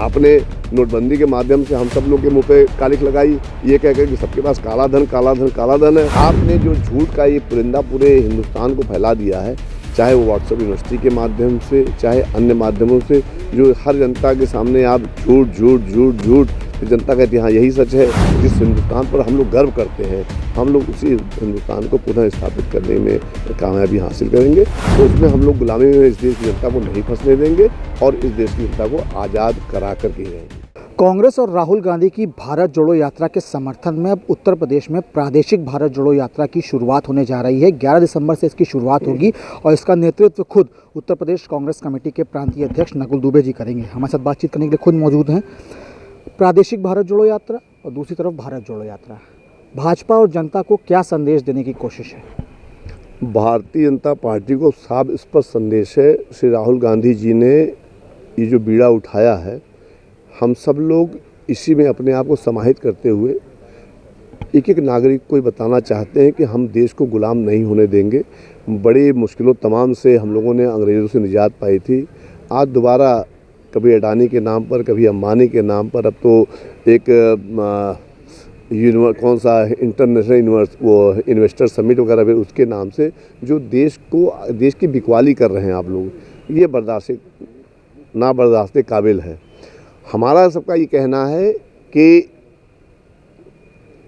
आपने नोटबंदी के माध्यम से हम सब लोग के मुंह पे कालिख लगाई, ये कह कर कि सबके पास काला धन काला धन काला धन है। आपने जो झूठ का ये पुरिंदा पूरे हिंदुस्तान को फैला दिया है, चाहे वो व्हाट्सएप यूनिवर्सिटी के माध्यम से, चाहे अन्य माध्यमों से, जो हर जनता के सामने आप झूठ झूठ झूठ झूठ, जनता कहती है हाँ यही सच है। जिस हिंदुस्तान पर हम लोग गर्व करते हैं, हम लोग उसी हिंदुस्तान को पुनः स्थापित करने में कामयाबी हासिल करेंगे। तो उसमें हम लोग गुलामी में इस देश की जनता को नहीं फंसने देंगे और इस देश की जनता को आज़ाद करा कर के रहेंगे। कांग्रेस और राहुल गांधी की भारत जोड़ो यात्रा के समर्थन में अब उत्तर प्रदेश में प्रादेशिक भारत जोड़ो यात्रा की शुरुआत होने जा रही है। 11 दिसंबर से इसकी शुरुआत होगी और इसका नेतृत्व खुद उत्तर प्रदेश कांग्रेस कमेटी के प्रांतीय अध्यक्ष नकुल दुबे जी करेंगे। हमारे साथ बातचीत करने के लिए खुद मौजूद हैं। प्रादेशिक भारत जोड़ो यात्रा और दूसरी तरफ भारत जोड़ो यात्रा, भाजपा और जनता को क्या संदेश देने की कोशिश है? भारतीय जनता पार्टी को साफ स्पष्ट संदेश है। श्री राहुल गांधी जी ने ये जो बीड़ा उठाया है, हम सब लोग इसी में अपने आप को समाहित करते हुए एक एक नागरिक को बताना चाहते हैं कि हम देश को गुलाम नहीं होने देंगे। बड़ी मुश्किलों तमाम से हम लोगों ने अंग्रेज़ों से निजात पाई थी। आज दोबारा कभी अडानी के नाम पर, कभी अंबानी के नाम पर, अब तो एक कौन सा इंटरनेशनल वो इन्वेस्टर समिट वगैरह भी उसके नाम से जो देश की बिकवाली कर रहे हैं आप लोग, ये ना बर्दाश्त काबिल है। हमारा सबका ये कहना है कि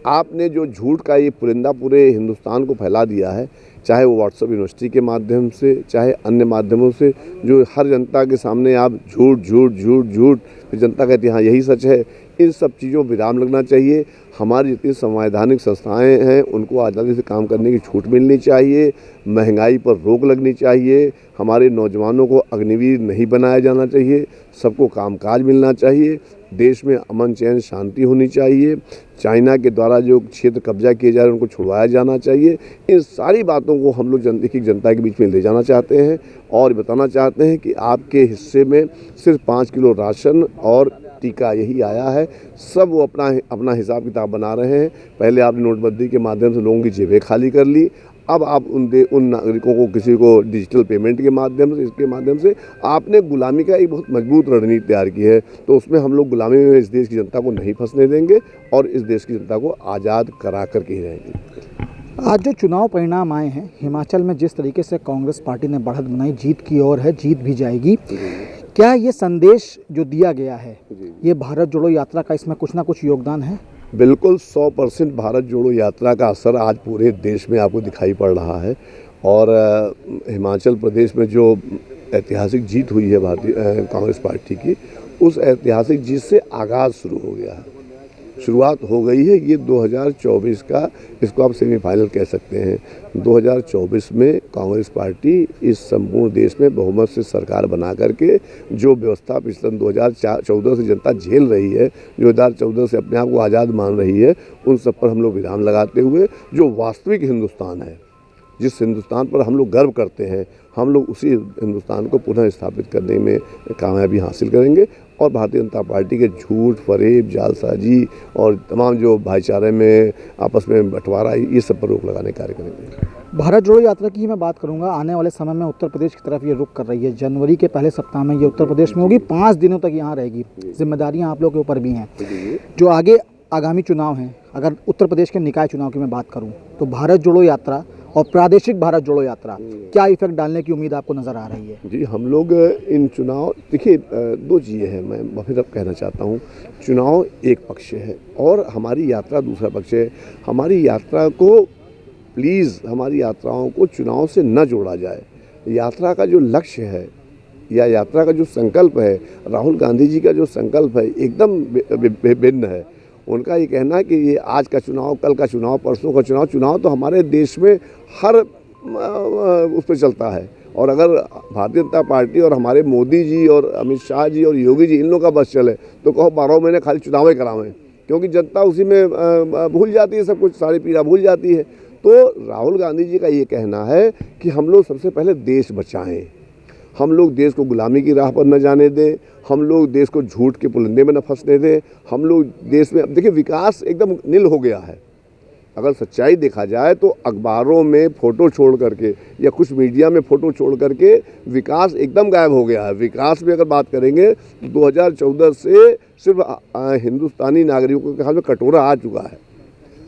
आपने जो झूठ का ये पुरिंदा पूरे हिंदुस्तान को फैला दिया है, चाहे वो व्हाट्सएप यूनिवर्सिटी के माध्यम से, चाहे अन्य माध्यमों से, जो हर जनता के सामने आप झूठ झूठ झूठ झूठ, जनता कहती है हाँ यही सच है। इन सब चीज़ों पर विराम लगना चाहिए। हमारी जितनी संवैधानिक संस्थाएं हैं उनको आज़ादी से काम करने की छूट मिलनी चाहिए। महंगाई पर रोक लगनी चाहिए। हमारे नौजवानों को अग्निवीर नहीं बनाया जाना चाहिए। सबको कामकाज मिलना चाहिए। देश में अमन चैन शांति होनी चाहिए। चाइना के द्वारा जो क्षेत्र कब्जा किए जा रहे हैं उनको छुड़वाया जाना चाहिए। इन सारी बातों को हम लोग जनता के बीच में ले जाना चाहते हैं और बताना चाहते हैं कि आपके हिस्से में सिर्फ 5 किलो राशन और टीका यही आया है। सब वो अपना हिसाब किताब बना रहे हैं। पहले आपने नोटबंदी के माध्यम से लोगों की जेबें खाली कर ली, अब आप उन नागरिकों को किसी को डिजिटल पेमेंट के माध्यम से, इसके माध्यम से आपने गुलामी का एक बहुत मजबूत रणनीति तैयार की है। तो उसमें हम लोग गुलामी में इस देश की जनता को नहीं फंसने देंगे और इस देश की जनता को आज़ाद करा कर के ही रहेंगे। आज जो चुनाव परिणाम आए हैं, हिमाचल में जिस तरीके से कांग्रेस पार्टी ने बढ़त बनाई, जीत की ओर है, जीत भी जाएगी। क्या ये संदेश जो दिया गया है, ये भारत जोड़ो यात्रा का इसमें कुछ ना कुछ योगदान है? बिल्कुल 100% भारत जोड़ो यात्रा का असर आज पूरे देश में आपको दिखाई पड़ रहा है। और हिमाचल प्रदेश में जो ऐतिहासिक जीत हुई है भारतीय कांग्रेस पार्टी की, उस ऐतिहासिक जीत से आगाज़ शुरू हो गया है, शुरुआत हो गई है। ये 2024 का, इसको आप सेमीफाइनल कह सकते हैं। 2024 में कांग्रेस पार्टी इस संपूर्ण देश में बहुमत से सरकार बना करके जो व्यवस्था पिछले 2014 से जनता झेल रही है, जो 2014 से अपने आप को आज़ाद मान रही है, उन सब पर हम लोग विराम लगाते हुए जो वास्तविक हिंदुस्तान है, जिस हिंदुस्तान पर हम लोग गर्व करते हैं, हम लोग उसी हिंदुस्तान को पुनः स्थापित करने में कामयाबी हासिल करेंगे और भारतीय जनता पार्टी के झूठ, फरेब, जालसाजी और तमाम जो भाईचारे में आपस में बंटवारा, ये सब पर रोक लगाने का कार्य करेंगे। भारत जोड़ो यात्रा की ही मैं बात करूंगा। आने वाले समय में उत्तर प्रदेश की तरफ ये रुख कर रही है। जनवरी के पहले सप्ताह में ये उत्तर प्रदेश में होगी, 5 दिनों तक यहाँ रहेगी। जिम्मेदारियाँ आप लोगों के ऊपर भी हैं। जो आगामी चुनाव हैं, अगर उत्तर प्रदेश के निकाय चुनाव की मैं बात करूँ, तो भारत जोड़ो यात्रा और प्रादेशिक भारत जोड़ो यात्रा क्या इफेक्ट डालने की उम्मीद आपको नज़र आ रही है? जी, हम लोग इन चुनाव, देखिए 2 चीज़ें हैं, मैं फिर अब कहना चाहता हूँ। चुनाव एक पक्ष है और हमारी यात्रा दूसरा पक्ष है। हमारी यात्रा को प्लीज़, हमारी यात्राओं को चुनाव से न जोड़ा जाए। यात्रा का जो लक्ष्य है या यात्रा का जो संकल्प है, राहुल गांधी जी का जो संकल्प है, एकदम भिन्न है। उनका ये कहना है कि ये आज का चुनाव, कल का चुनाव, परसों का चुनाव तो हमारे देश में हर उस पर चलता है। और अगर भारतीय जनता पार्टी और हमारे मोदी जी और अमित शाह जी और योगी जी इन लोगों का बस चले तो कहो 12 महीने खाली चुनाव ही करावें, क्योंकि जनता उसी में भूल जाती है, सब कुछ सारी पीड़ा भूल जाती है। तो राहुल गांधी जी का ये कहना है कि हम लोग सबसे पहले देश बचाएं, हम लोग देश को गुलामी की राह पर न जाने दें, हम लोग देश को झूठ के पुलिंदे में न फंसने दें। हम लोग देश में, अब देखिए विकास एकदम नील हो गया है। अगर सच्चाई देखा जाए तो अखबारों में फ़ोटो छोड़ करके या कुछ मीडिया में फ़ोटो छोड़ करके विकास एकदम गायब हो गया है। विकास में अगर बात करेंगे तो 2014 से सिर्फ हिंदुस्तानी नागरिकों के हाथ में कटोरा आ चुका है।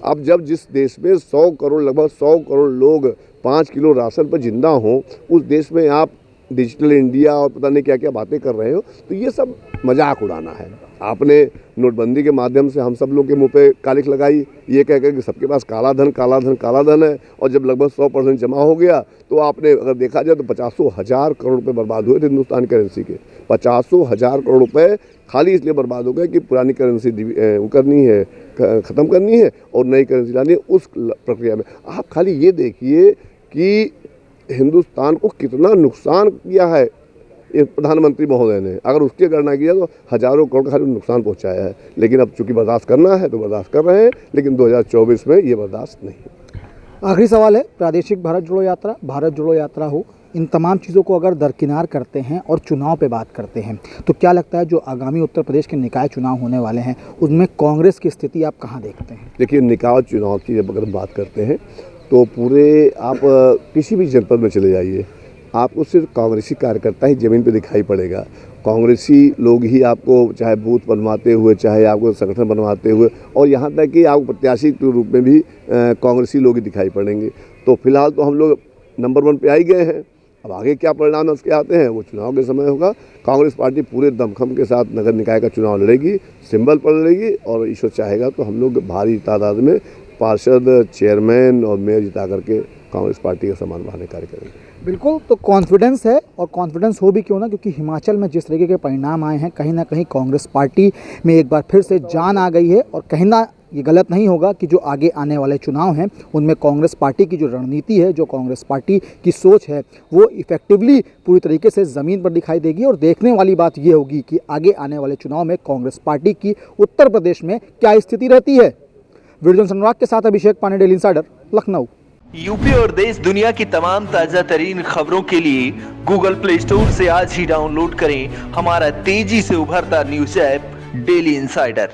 अब जब जिस देश में 100 करोड़ लगभग 100 करोड़ लोग 5 किलो राशन पर जिंदा हों, उस देश में आप डिजिटल इंडिया और पता नहीं क्या क्या बातें कर रहे हो, तो ये सब मजाक उड़ाना है। आपने नोटबंदी के माध्यम से हम सब लोग के मुंह पे कालिख लगाई, ये कह कर कि सबके पास काला धन काला धन काला धन है, और जब लगभग 100% जमा हो गया तो आपने अगर देखा जाए तो 50,000 करोड़ रुपए बर्बाद हुए थे हिंदुस्तान करेंसी के। 50,000 करोड़ रुपए खाली इसलिए बर्बाद हो गए कि पुरानी करेंसी वो करनी है, ख़त्म करनी है और नई करेंसी लानी है। उस प्रक्रिया में आप खाली ये देखिए कि हिंदुस्तान को कितना नुकसान किया है ये प्रधानमंत्री महोदय ने। अगर उसकी गणना की जाए तो हज़ारों करोड़ का खाली नुकसान पहुंचाया है। लेकिन अब चूंकि बर्दाश्त करना है तो बर्दाश्त कर रहे हैं, लेकिन 2024 में ये बर्दाश्त नहीं। आखिरी सवाल है, प्रादेशिक भारत जोड़ो यात्रा हो, इन तमाम चीज़ों को अगर दरकिनार करते हैं और चुनाव पे बात करते हैं तो क्या लगता है जो आगामी उत्तर प्रदेश के निकाय चुनाव होने वाले हैं उसमें कांग्रेस की स्थिति आप कहाँ देखते हैं? देखिए, निकाय चुनाव की जब अगर बात करते हैं तो पूरे आप किसी भी जनपद में चले जाइए, आपको सिर्फ कांग्रेसी कार्यकर्ता ही ज़मीन पे दिखाई पड़ेगा। कांग्रेसी लोग ही आपको चाहे बूथ बनवाते हुए, चाहे आपको संगठन बनवाते हुए, और यहाँ तक कि आपको प्रत्याशी के रूप में भी कांग्रेसी लोग ही दिखाई पड़ेंगे। तो फिलहाल तो हम लोग नंबर 1 पे आ ही गए हैं। अब आगे क्या परिणाम उसके आते हैं वो चुनाव के समय होगा। कांग्रेस पार्टी पूरे दमखम के साथ नगर निकाय का चुनाव लड़ेगी, सिंबल पर लड़ेगी, और ईश्वर चाहेगा तो हम लोग भारी तादाद में पार्षद, चेयरमैन और मेयर जिता करके कांग्रेस पार्टी का सम्मान बढ़ाने कार्य करेंगे। बिल्कुल, तो कॉन्फिडेंस है, और कॉन्फिडेंस हो भी क्यों ना, क्योंकि हिमाचल में जिस तरीके के परिणाम आए हैं कहीं ना कहीं कांग्रेस पार्टी में एक बार फिर से जान आ गई है। और कहना ये गलत नहीं होगा कि जो आगे आने वाले चुनाव हैं उनमें कांग्रेस पार्टी की जो रणनीति है, जो कांग्रेस पार्टी की सोच है, वो इफेक्टिवली पूरी तरीके से ज़मीन पर दिखाई देगी। और देखने वाली बात ये होगी कि आगे आने वाले चुनाव में कांग्रेस पार्टी की उत्तर प्रदेश में क्या स्थिति रहती है। वीडियो अनुराग के साथ Abhishek Pandey, daily insider, Lucknow. UP और देश दुनिया की तमाम ताजा तरीन खबरों के लिए गूगल प्ले स्टोर से आज ही डाउनलोड करें हमारा तेजी से उभरता न्यूज ऐप डेली इंसाइडर।